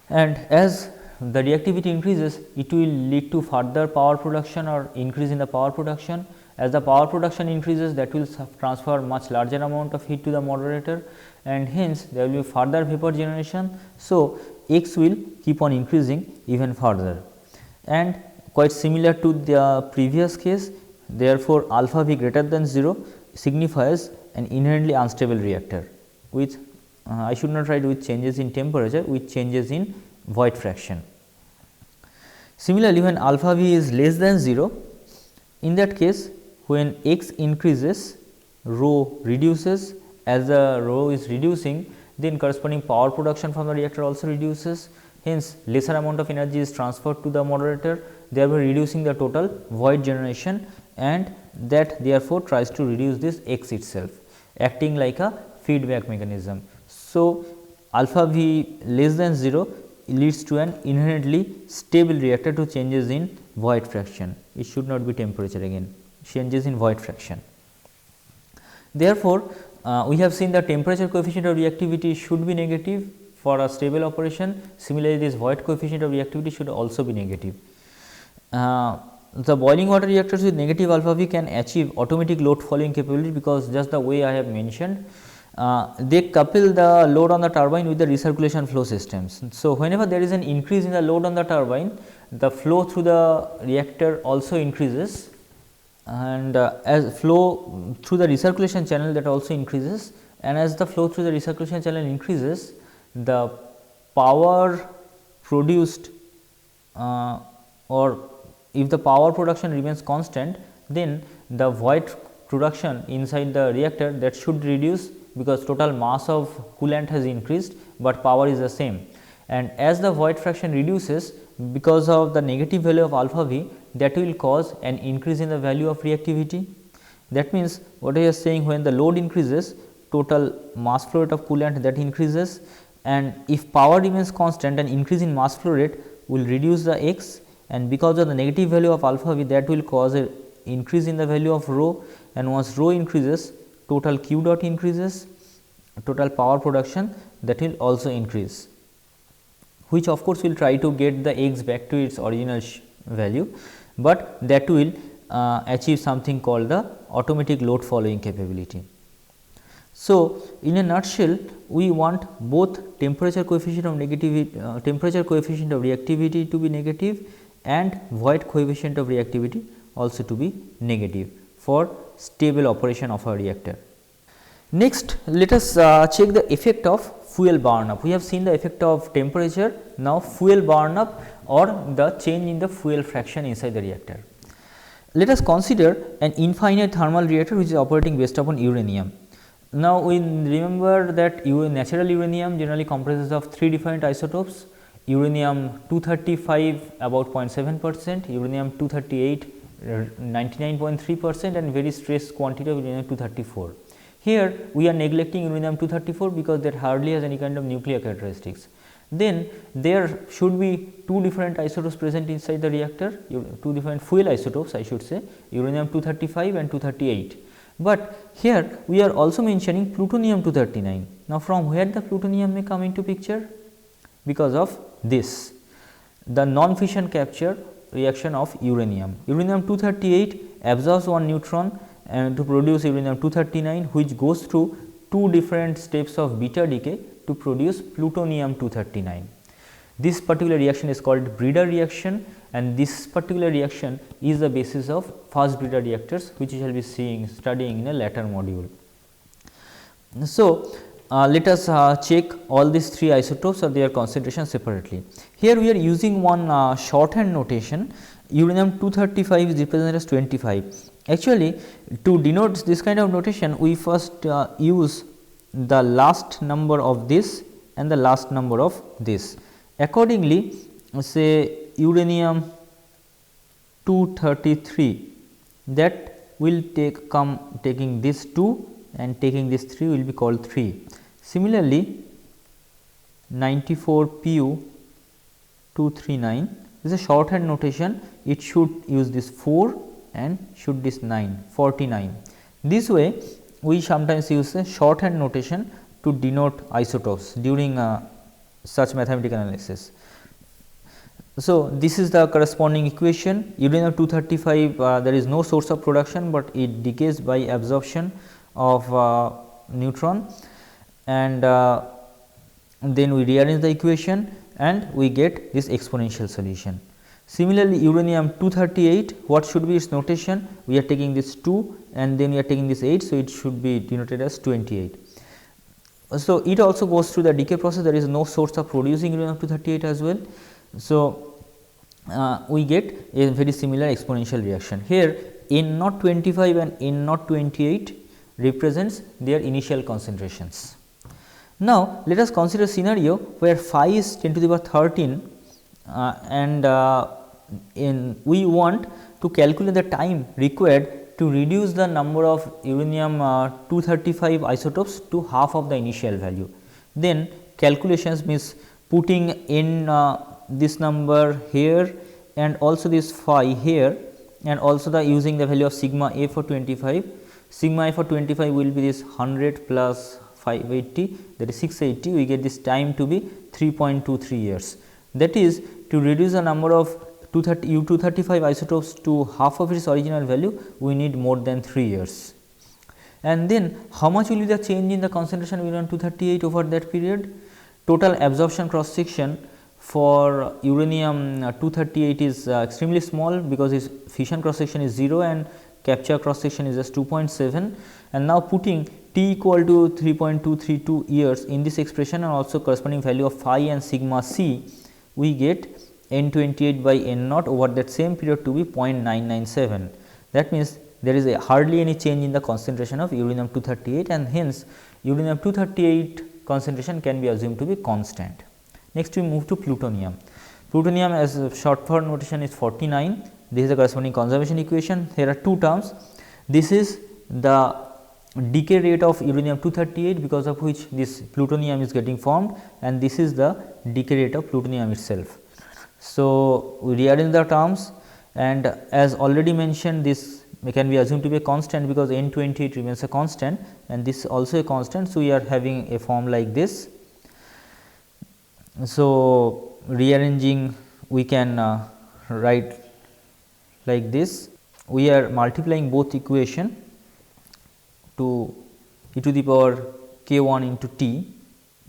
and as the reactivity increases, it will lead to further power production or increase in the power production. As the power production increases, that will transfer much larger amount of heat to the moderator, and hence there will be further vapor generation. So, x will keep on increasing even further, and quite similar to the previous case. Therefore, alpha V greater than 0 signifies an inherently unstable reactor with I should not write with changes in temperature, with changes in void fraction. Similarly, when alpha V is less than 0, in that case when x increases, rho reduces. As the rho is reducing, then corresponding power production from the reactor also reduces, hence lesser amount of energy is transferred to the moderator, thereby reducing the total void generation, and that therefore tries to reduce this x itself, acting like a feedback mechanism. So, alpha V less than 0 leads to an inherently stable reactor to changes in void fraction. It should not be temperature again, changes in void fraction. Therefore, we have seen the temperature coefficient of reactivity should be negative for a stable operation. Similarly, this void coefficient of reactivity should also be negative. The boiling water reactors with negative alpha V can achieve automatic load following capability, because just the way I have mentioned, they couple the load on the turbine with the recirculation flow systems. So, whenever there is an increase in the load on the turbine, the flow through the reactor also increases, and as flow through the recirculation channel, that also increases, and as the flow through the recirculation channel increases, the power produced or if the power production remains constant, then the void production inside the reactor, that should reduce, because total mass of coolant has increased, but power is the same. And as the void fraction reduces because of the negative value of alpha V, that will cause an increase in the value of reactivity. That means, what I was saying, when the load increases, total mass flow rate of coolant that increases, and if power remains constant, an increase in mass flow rate will reduce the x, and because of the negative value of alpha V, that will cause a increase in the value of rho, and once rho increases, total q dot increases, total power production that will also increase, which of course will try to get the x back to its original value, but that will achieve something called the automatic load following capability. So, in a nutshell, we want both temperature coefficient of temperature coefficient of reactivity to be negative and void coefficient of reactivity also to be negative for stable operation of a reactor. Next, let us check the effect of fuel burn up. We have seen the effect of temperature, now fuel burn up or the change in the fuel fraction inside the reactor. Let us consider an infinite thermal reactor which is operating based upon uranium. Now, we remember that natural uranium generally comprises of 3 different isotopes: uranium 235 about 0.7%, uranium 238 99.3% and very trace quantity of uranium 234. Here we are neglecting uranium 234 because that hardly has any kind of nuclear characteristics. Then there should be 2 different isotopes present inside the reactor, 2 different fuel isotopes I should say, uranium 235 and 238. But here we are also mentioning plutonium 239. Now, from where the plutonium may come into picture? Because of this, the non-fission capture reaction of uranium. Uranium 238 absorbs 1 neutron and to produce uranium 239, which goes through 2 different steps of beta decay to produce plutonium 239. This particular reaction is called breeder reaction, and this particular reaction is the basis of fast breeder reactors, which we shall be studying in a later module. So, let us check all these 3 isotopes or their concentration separately. Here we are using one shorthand notation. Uranium-235 is represented as 25. Actually, to denote this kind of notation, we first use the last number of this and the last number of this. Accordingly, say uranium-233, that will taking this 2 and taking this 3 will be called 3. Similarly, 94 Pu 239 is a shorthand notation. It should use this 4 and should this 9, 49. This way we sometimes use a shorthand notation to denote isotopes during such mathematical analysis. So, this is the corresponding equation. Uranium-235 there is no source of production, but it decays by absorption of neutron, and then we rearrange the equation and we get this exponential solution. Similarly, uranium-238, what should be its notation? We are taking this 2 and then we are taking this 8. So, it should be denoted as 28. So, it also goes through the decay process. There is no source of producing uranium-238 as well. So, we get a very similar exponential reaction. Here N025 and N028 represents their initial concentrations. Now, let us consider a scenario where phi is 10 to the power 13 and we want to calculate the time required to reduce the number of uranium-235 isotopes to half of the initial value. Then calculations means putting in this number here and also this phi here, and also using the value of sigma A for 25. Sigma A for 25 will be this 100 plus 580, that is 680. We get this time to be 3.23 years. That is, to reduce the number of U-235 isotopes to half of its original value, we need more than 3 years. And then how much will be the change in the concentration of uranium-238 over that period? Total absorption cross section for uranium-238 is extremely small, because its fission cross section is 0 and capture cross section is just 2.7, and now putting T equal to 3.232 years in this expression and also corresponding value of phi and sigma c, we get N28 by N0 over that same period to be 0.997. That means there is hardly any change in the concentration of uranium-238, and hence uranium-238 concentration can be assumed to be constant. Next we move to plutonium. Plutonium as a short form notation is 49. This is the corresponding conservation equation. Here are two terms. This is the decay rate of uranium-238, because of which this plutonium is getting formed, and this is the decay rate of plutonium itself. So, we rearrange the terms, and as already mentioned, this can be assumed to be a constant, because N28 remains a constant and this is also a constant. So, we are having a form like this. So, rearranging, we can write like this. We are multiplying both equation to e to the power k1 into t,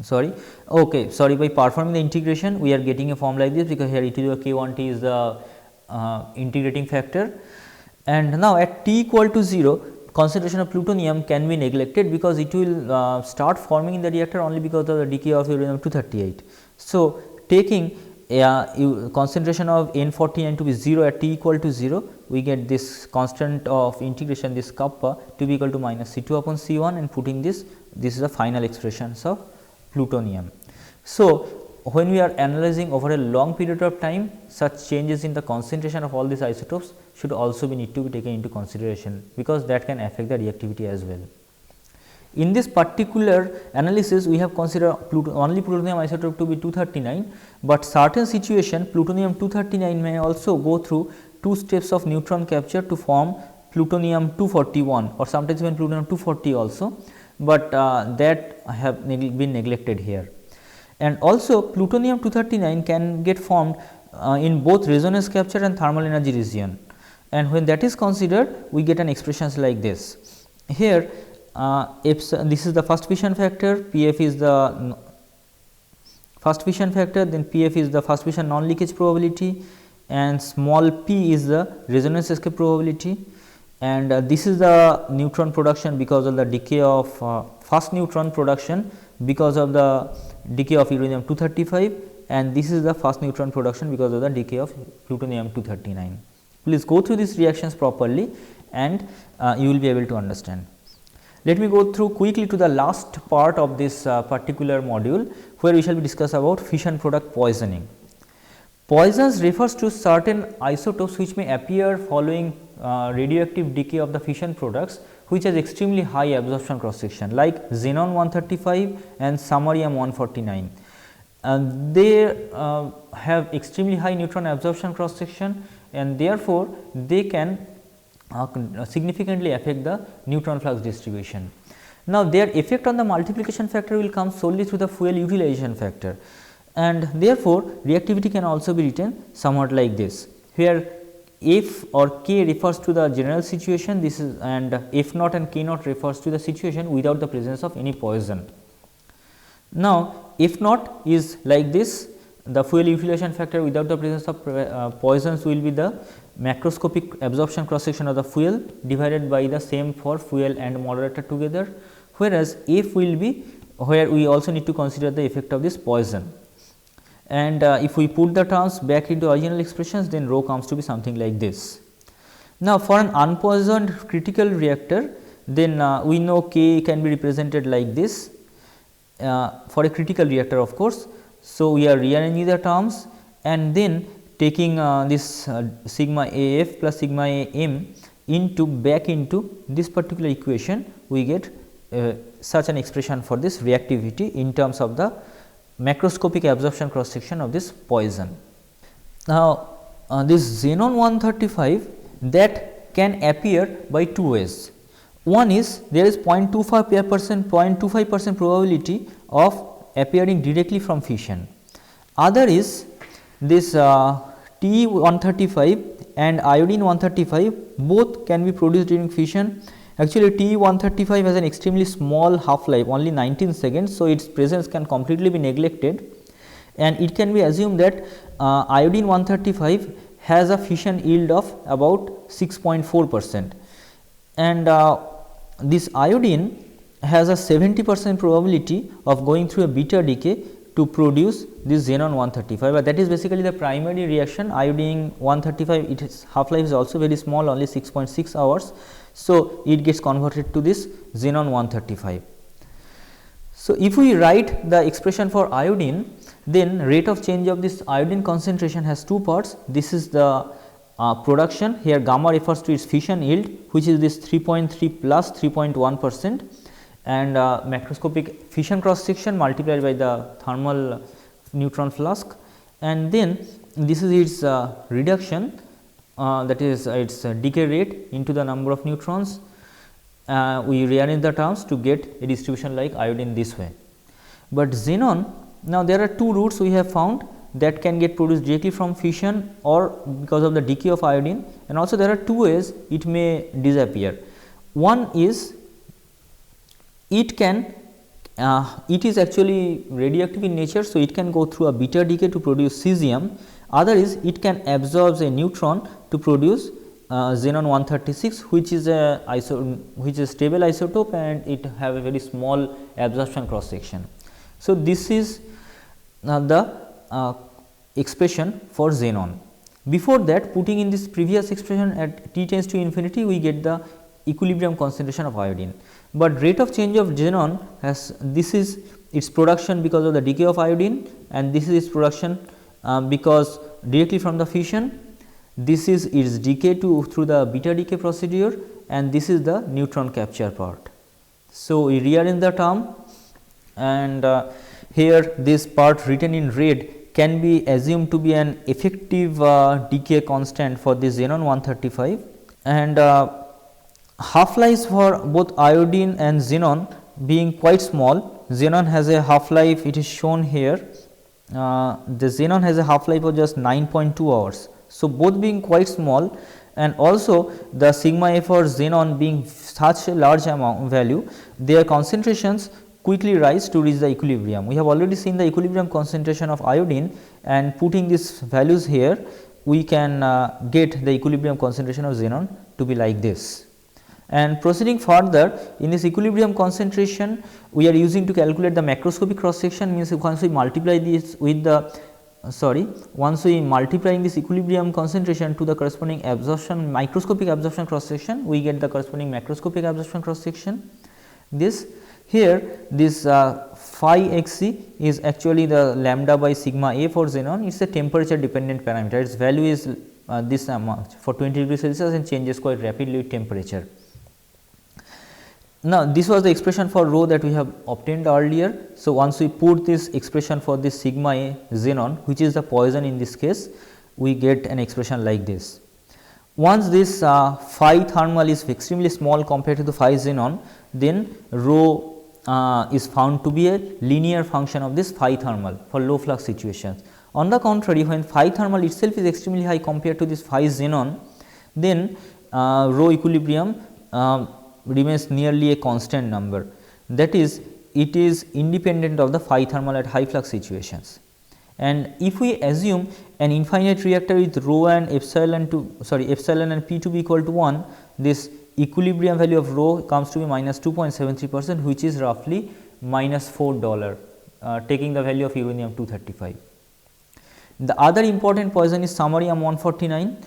by performing the integration we are getting a form like this, because here e to the power k1 t is the integrating factor. And now at t equal to 0, concentration of plutonium can be neglected, because it will start forming in the reactor only because of the decay of uranium-238. So, taking concentration of N49 to be 0 at t equal to 0, we get this constant of integration, this kappa, to be equal to minus C2 upon C1, and putting this is the final expressions of plutonium. So, when we are analyzing over a long period of time, such changes in the concentration of all these isotopes should also need to be taken into consideration, because that can affect the reactivity as well. In this particular analysis, we have considered only plutonium isotope to be 239, but certain situation plutonium 239 may also go through 2 steps of neutron capture to form plutonium 241, or sometimes even plutonium 240 also, but that have been neglected here. And also plutonium 239 can get formed in both resonance capture and thermal energy region, and when that is considered, we get an expressions like this. Here this is the first fission factor, Pf is the first fission factor, then Pf is the first fission non leakage probability, and small p is the resonance escape probability, and this is the neutron production because of the decay of first neutron production because of the decay of uranium 235, and this is the first neutron production because of the decay of plutonium 239. Please go through these reactions properly and you will be able to understand. Let me go through quickly to the last part of this particular module, where we shall be discuss about fission product poisoning. Poisons refers to certain isotopes which may appear following radioactive decay of the fission products, which has extremely high absorption cross section, like xenon 135 and samarium 149. They have extremely high neutron absorption cross section, and therefore, they can significantly affect the neutron flux distribution. Now, their effect on the multiplication factor will come solely through the fuel utilization factor, and therefore, reactivity can also be written somewhat like this, where F or K refers to the general situation, this is, and F naught and K naught refers to the situation without the presence of any poison. Now, F naught is like this, the fuel utilization factor without the presence of poisons will be the macroscopic absorption cross section of the fuel divided by the same for fuel and moderator together, whereas F will be where we also need to consider the effect of this poison. And if we put the terms back into original expressions, then rho comes to be something like this. Now, for an unpoisoned critical reactor, then we know K can be represented like this for a critical reactor, of course. So, we are rearranging the terms and then taking this sigma A f plus sigma A m into back into this particular equation, we get such an expression for this reactivity in terms of the macroscopic absorption cross section of this poison. Now, this xenon 135 that can appear by two ways. One is there is 0.25% probability of appearing directly from fission. Other is this T 135 and iodine 135 both can be produced during fission. Actually, T 135 has an extremely small half life, only 19 seconds. So, its presence can completely be neglected, and it can be assumed that iodine 135 has a fission yield of about 6.4%, and this iodine has a 70% probability of going through a beta decay to produce this xenon 135, but that is basically the primary reaction. Iodine 135, its half life is also very small, only 6.6 hours. So, it gets converted to this xenon 135. So, if we write the expression for iodine, then rate of change of this iodine concentration has two parts. This is the production, here gamma refers to its fission yield, which is this 3.3 plus 3.1%, and macroscopic fission cross section multiplied by the thermal neutron flask, and then this is its reduction, that is its decay rate into the number of neutrons. We rearrange the terms to get a distribution like iodine this way. But xenon, now there are two routes we have found that can get produced directly from fission or because of the decay of iodine, and also there are two ways it may disappear. One is it can it is actually radioactive in nature, so it can go through a beta decay to produce cesium. Other is it can absorb a neutron to produce xenon 136, which is a stable isotope, and it have a very small absorption cross section. So, this is the expression for xenon. Before that, putting in this previous expression at T tends to infinity, we get the equilibrium concentration of iodine. But rate of change of xenon has, this is its production because of the decay of iodine, and this is its production because directly from the fission. This is its decay through the beta decay procedure, and this is the neutron capture part. So, we rearrange the term, and here this part written in red can be assumed to be an effective decay constant for this xenon 135, and half lives for both iodine and xenon being quite small. Xenon has a half life, it is shown here, the xenon has a half life of just 9.2 hours. So, both being quite small, and also the sigma f for xenon being such a large amount value, their concentrations quickly rise to reach the equilibrium. We have already seen the equilibrium concentration of iodine, and putting these values here, we can get the equilibrium concentration of xenon to be like this. And proceeding further, in this equilibrium concentration, we are using to calculate the macroscopic cross section, means once we multiply this with the once we multiplying this equilibrium concentration to the corresponding absorption microscopic absorption cross section, we get the corresponding macroscopic absorption cross section. This phi xc is actually the lambda by sigma A for xenon. It is a temperature dependent parameter. Its value is this amount for 20 degrees Celsius and changes quite rapidly with temperature. Now, this was the expression for rho that we have obtained earlier. So, once we put this expression for this sigma A xenon, which is the Poisson in this case, we get an expression like this. Once this phi thermal is extremely small compared to the phi xenon, then rho is found to be a linear function of this phi thermal for low flux situations. On the contrary, when phi thermal itself is extremely high compared to this phi xenon, then rho equilibrium remains nearly a constant number, that is, it is independent of the phi thermal at high flux situations. And if we assume an infinite reactor with rho and epsilon and p to be equal to 1, this equilibrium value of rho comes to be minus 2.73%, which is roughly minus $4, taking the value of uranium 235. The other important Poisson is samarium 149.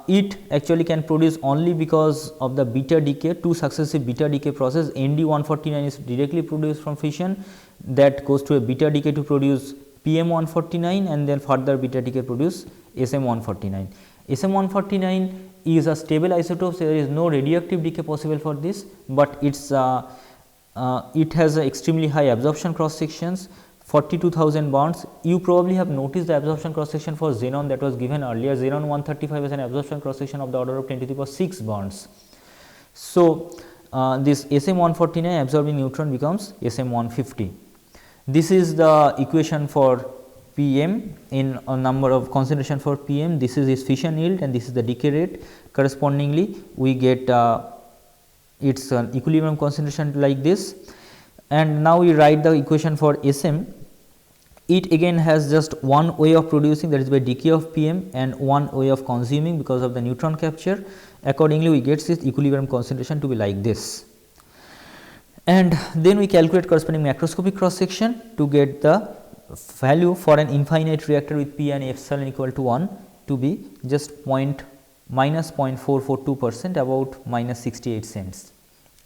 It actually can produce only because of the beta decay, 2 successive beta decay process. Nd 149 is directly produced from fission, that goes to a beta decay to produce PM 149, and then further beta decay produce SM 149. SM 149 is a stable isotope, so there is no radioactive decay possible for this, but it has extremely high absorption cross sections, 42,000 bonds. You probably have noticed the absorption cross section for xenon that was given earlier. Xenon 135 has an absorption cross section of the order of 10 to the power 6 bonds. So, this SM 149 absorbing neutron becomes SM 150. This is the equation for PM in a number of concentration for PM. This is its fission yield and this is the decay rate. Correspondingly, we get its equilibrium concentration like this. And now we write the equation for SM. It again has just one way of producing, that is by decay of PM, and one way of consuming because of the neutron capture. Accordingly, we get this equilibrium concentration to be like this. And then we calculate corresponding macroscopic cross section to get the value for an infinite reactor with P and epsilon equal to 1 to be just minus 0.442%, about minus 68 cents.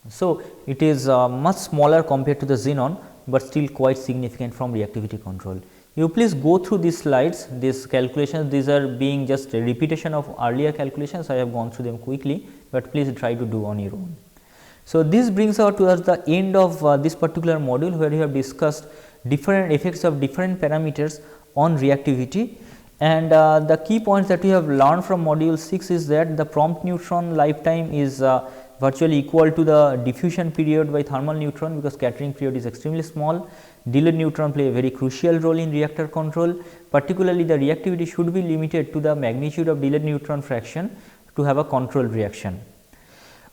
So, it is much smaller compared to the xenon, but still quite significant from reactivity control. You please go through these slides, these calculations, these are being just a repetition of earlier calculations. I have gone through them quickly, but please try to do on your own. So, this brings us towards the end of this particular module, where we have discussed different effects of different parameters on reactivity. And the key points that we have learned from module 6 is that the prompt neutron lifetime is virtually equal to the diffusion period by thermal neutron, because scattering period is extremely small. Delayed neutron play a very crucial role in reactor control. Particularly, the reactivity should be limited to the magnitude of delayed neutron fraction to have a controlled reaction.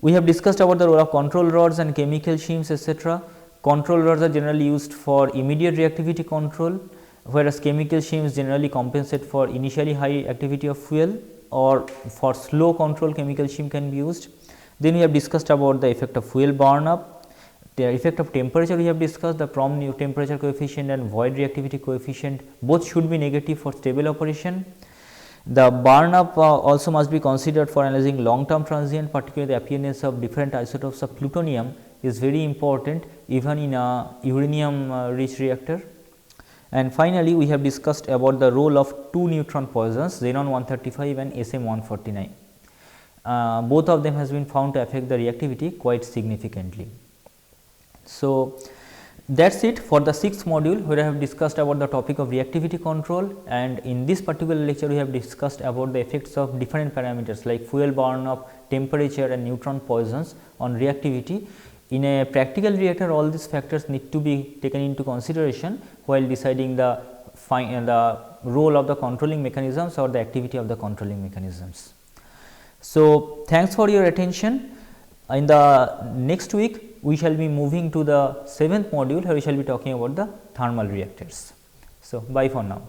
We have discussed about the role of control rods and chemical shims, etc. Control rods are generally used for immediate reactivity control, whereas chemical shims generally compensate for initially high activity of fuel, or for slow control chemical shim can be used. Then we have discussed about the effect of fuel burn up, the effect of temperature we have discussed, the prompt temperature coefficient and void reactivity coefficient both should be negative for stable operation. The burn up also must be considered for analyzing long term transient, particularly the appearance of different isotopes of plutonium is very important even in a uranium rich reactor. And finally, we have discussed about the role of two neutron Poissons, xenon 135 and SM 149. Both of them has been found to affect the reactivity quite significantly. So, that is it for the 6th module, where I have discussed about the topic of reactivity control, and in this particular lecture we have discussed about the effects of different parameters like fuel burn up, temperature and neutron Poissons on reactivity. In a practical reactor, all these factors need to be taken into consideration while deciding the role of the controlling mechanisms or the activity of the controlling mechanisms. So, thanks for your attention. In the next week, we shall be moving to the 7th module, where we shall be talking about the thermal reactors. So, bye for now.